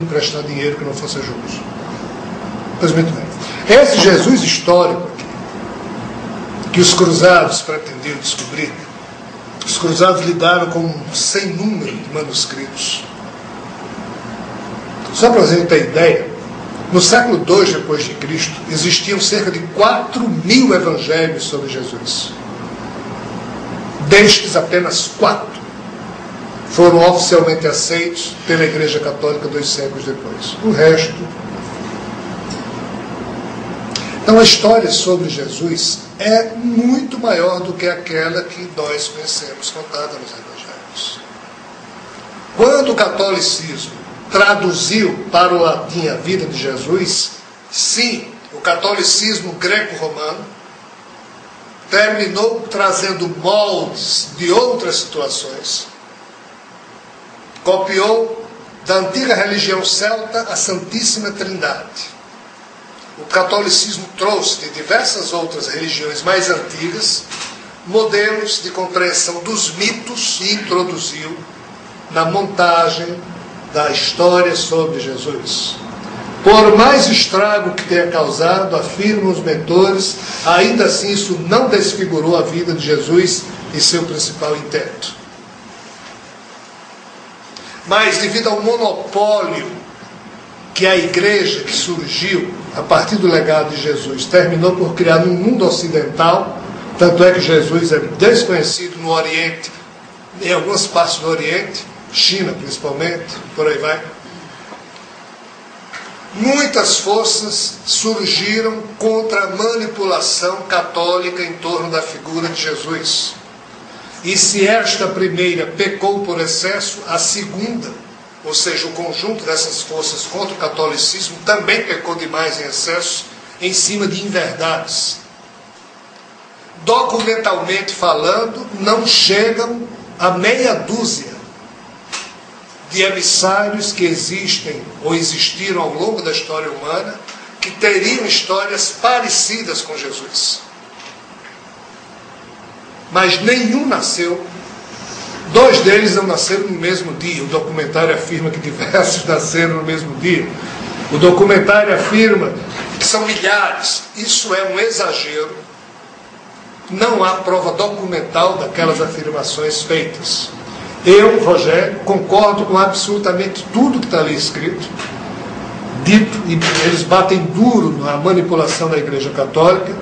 emprestar dinheiro que não fosse juros. Pois muito bem. Esse Jesus histórico aqui, que os cruzados pretendiam descobrir, os cruzados lidaram com um sem número de manuscritos. Só para você ter ideia, no século II depois de Cristo, existiam cerca de 4.000 evangelhos sobre Jesus. Destes, apenas 4 foram oficialmente aceitos pela Igreja Católica 2 séculos depois. O resto... Então a história sobre Jesus é muito maior do que aquela que nós conhecemos contada nos evangelhos. Quando o catolicismo traduziu para o latim a vida de Jesus, sim, o catolicismo greco-romano terminou trazendo moldes de outras situações. Copiou da antiga religião celta a Santíssima Trindade. O catolicismo trouxe de diversas outras religiões mais antigas modelos de compreensão dos mitos e introduziu na montagem da história sobre Jesus. Por mais estrago que tenha causado, afirmam os mentores, ainda assim isso não desfigurou a vida de Jesus e seu principal intento. Mas devido ao monopólio que a igreja que surgiu a partir do legado de Jesus terminou por criar no mundo ocidental, tanto é que Jesus é desconhecido no Oriente, em algumas partes do Oriente, China principalmente, por aí vai. Muitas forças surgiram contra a manipulação católica em torno da figura de Jesus. E se esta primeira pecou por excesso, a segunda, ou seja, o conjunto dessas forças contra o catolicismo, também pecou demais em excesso, em cima de inverdades. Documentalmente falando, não chegam a meia dúzia de emissários que existem ou existiram ao longo da história humana que teriam histórias parecidas com Jesus. Mas nenhum nasceu. 2 deles não nasceram no mesmo dia. O documentário afirma que diversos nasceram no mesmo dia. O documentário afirma que são milhares. Isso é um exagero. Não há prova documental daquelas afirmações feitas. Eu, Rogério, concordo com absolutamente tudo que está ali escrito, dito, e eles batem duro na manipulação da Igreja Católica,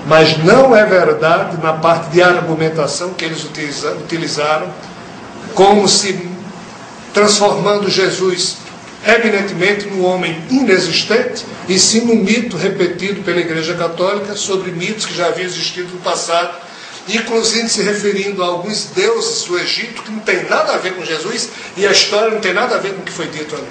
mas não é verdade na parte de argumentação que eles utilizaram, como se transformando Jesus eminentemente num homem inexistente, e sim num mito repetido pela Igreja Católica sobre mitos que já haviam existido no passado, inclusive se referindo a alguns deuses do Egito que não tem nada a ver com Jesus, e a história não tem nada a ver com o que foi dito ali.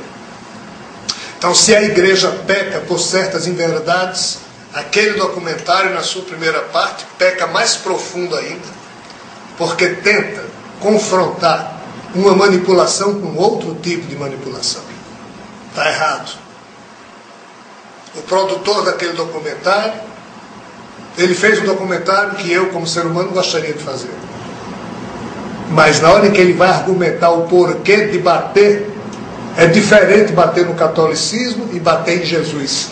Então, se a igreja peca por certas inverdades, aquele documentário, na sua primeira parte, peca mais profundo ainda, porque tenta confrontar uma manipulação com outro tipo de manipulação. Está errado. O produtor daquele documentário, ele fez um documentário que eu, como ser humano, gostaria de fazer. Mas na hora em que ele vai argumentar o porquê de bater, é diferente bater no catolicismo e bater em Jesus.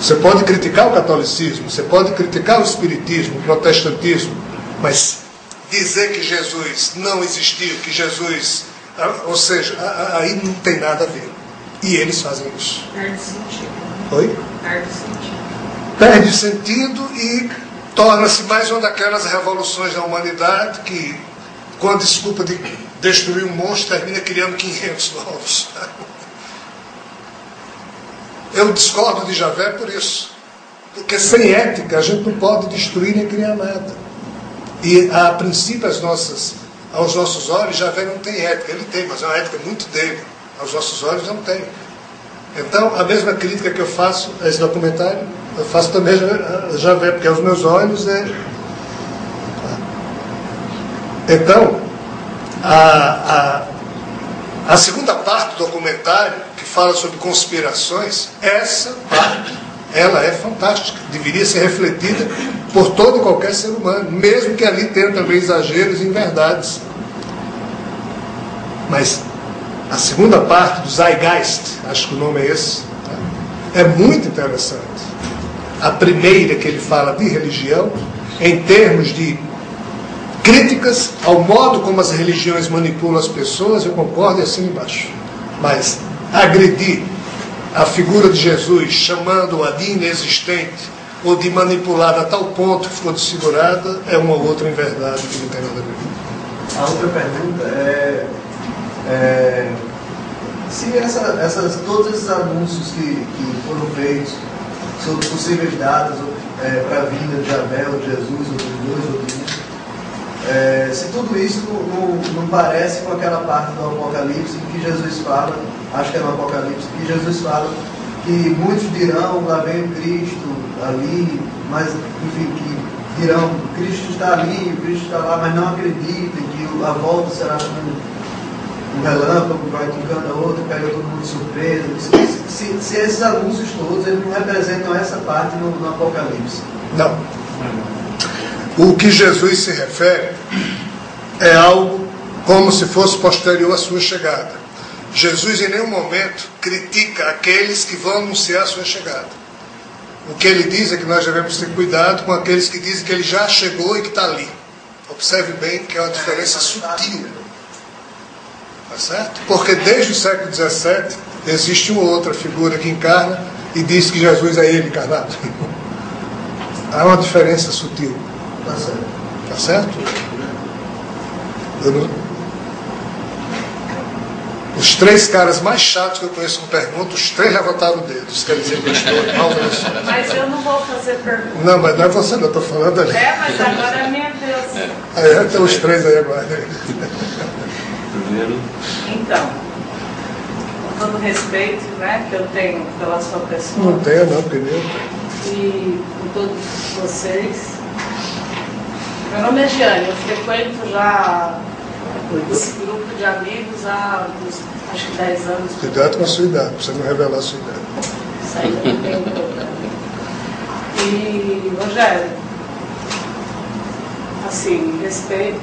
Você pode criticar o catolicismo, você pode criticar o espiritismo, o protestantismo, mas dizer que Jesus não existiu, que Jesus... Ou seja, aí não tem nada a ver. E eles fazem isso. Perde sentido. Oi? Perde sentido. Perde sentido e torna-se mais uma daquelas revoluções da humanidade que, com a desculpa de destruir um monstro, termina criando 500 novos. Eu discordo de Javé por isso. Porque sem ética a gente não pode destruir nem criar nada. E a princípio aos nossos olhos, Javé não tem ética. Ele tem, mas é uma ética muito dele. Aos nossos olhos não tem. Então, a mesma crítica que eu faço a esse documentário, eu faço também a Javé, porque aos meus olhos é... Então, a segunda parte do documentário, que fala sobre conspirações, essa parte, ela é fantástica, deveria ser refletida por todo e qualquer ser humano, mesmo que ali tenha também exageros e inverdades. Mas a segunda parte do Zeitgeist, acho que o nome é esse, é muito interessante. A primeira que ele fala de religião, em termos de críticas ao modo como as religiões manipulam as pessoas, eu concordo e assino embaixo. Mas agredir a figura de Jesus, chamando-a de inexistente ou de manipulada a tal ponto que ficou desfigurada, é uma outra inverdade que não tem nada a ver. A outra pergunta se todos esses anúncios que foram feitos sobre possíveis datas para a vinda de Abel, de Jesus, ou dos dois, ou de um, se tudo isso não parece com aquela parte do Apocalipse em que Jesus fala, acho que é no Apocalipse, que Jesus fala que muitos dirão, lá vem o Cristo, ali, mas enfim, que dirão, Cristo está ali, o Cristo está lá, mas não acreditem que a volta será como um relâmpago, vai tocando a outra, pega todo mundo de surpresa. Se esses anúncios todos, eles não representam essa parte no Apocalipse. Não. O que Jesus se refere é algo como se fosse posterior à sua chegada. Jesus em nenhum momento critica aqueles que vão anunciar a sua chegada. O que ele diz é que nós devemos ter cuidado com aqueles que dizem que ele já chegou e que está ali. Observe bem que é uma diferença sutil. Tá certo? Porque desde o século XVII existe uma outra figura que encarna e diz que Jesus é ele encarnado. Há uma diferença sutil. Tá certo. Tá certo? Os três caras mais chatos que eu conheço com pergunta, os três levantaram o dedo. Isso quer dizer que eu estou mal. Mas eu não vou fazer pergunta. Não, mas não é você, não, eu estou falando ali. Mas agora é minha vez. Aí tem os três aí agora. Então, com todo o respeito, né, que eu tenho pela sua pessoa. Não tenho, não, porque nem. E com todos vocês. Meu nome é Giane, eu frequento já esse grupo de amigos há acho que 10 anos. Cuidado com a sua idade, para você não revelar a sua idade. Isso aí não tem problema. E, Rogério, assim, respeito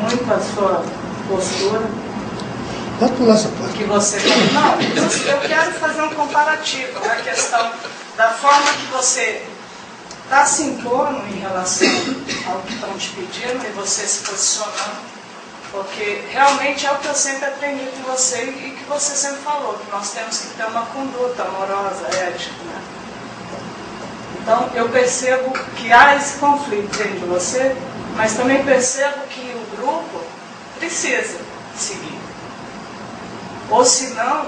muito a sua postura. Pode pular essa parte. Que você falou. Não, eu quero fazer um comparativo na questão da forma que você está se impondo em relação ao que estão te pedindo e você se posicionando. Porque realmente é o que eu sempre aprendi com você e que você sempre falou, que nós temos que ter uma conduta amorosa, ética, né? Então eu percebo que há esse conflito dentro de você, mas também percebo que o grupo precisa seguir. Ou se não,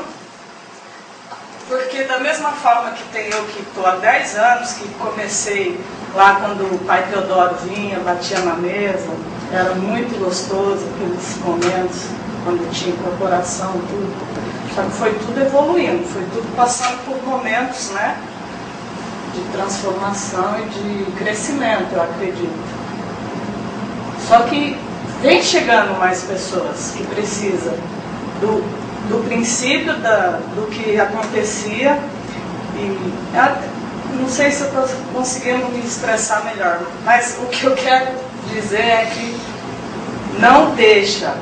porque da mesma forma que tem eu que estou há 10 anos, que comecei lá quando o pai Teodoro vinha, batia na mesa, era muito gostoso aqueles momentos, quando tinha incorporação, tudo. Só que foi tudo evoluindo, foi tudo passando por momentos, né, de transformação e de crescimento, eu acredito. Só que vem chegando mais pessoas que precisam do princípio do que acontecia e não sei se eu estou conseguindo me expressar melhor, mas o que eu quero dizer é que não deixa,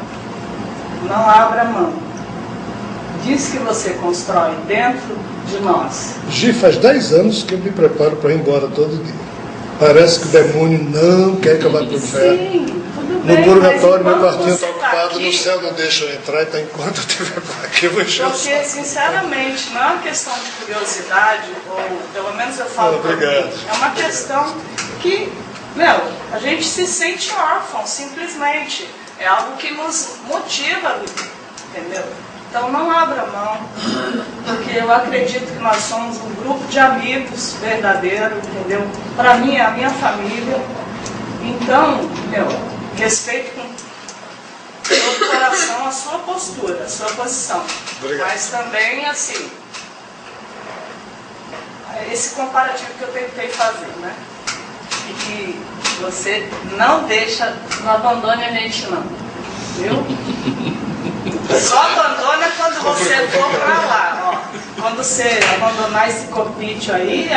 não abra mão. Diz que você constrói dentro de nós. Gi, faz 10 anos que eu me preparo para ir embora todo dia. Parece que o demônio não quer que eu vá para o inferno. Sim, tudo bem. No purgatório, meu quartinho está tá ocupado, aqui, no céu não deixa eu entrar, então enquanto eu estiver por aqui eu vou encher o saco. porque, sinceramente, não é uma questão de curiosidade, ou pelo menos eu falo por mim, é uma questão que, a gente se sente órfão, simplesmente. É algo que nos motiva, entendeu? Então não abra mão, porque eu acredito que nós somos um grupo de amigos verdadeiro, entendeu? Para mim, é a minha família. Então, respeito com todo o coração a sua postura, a sua posição. Obrigado. Mas também, assim, esse comparativo que eu tentei fazer, né? E que você não deixa, não abandone a gente não, viu? Só abandona quando você for para lá, ó. Quando você abandonar esse corpício aí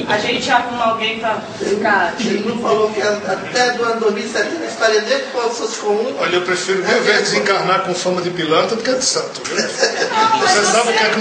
a gente arruma alguém para ficar. Ele não falou que até do ano 2070 estaria dentro do fosse comum? Olha, eu prefiro mil vezes desencarnar com fama de pilantra do que de santo, viu? Não, mas Você sabe o que é que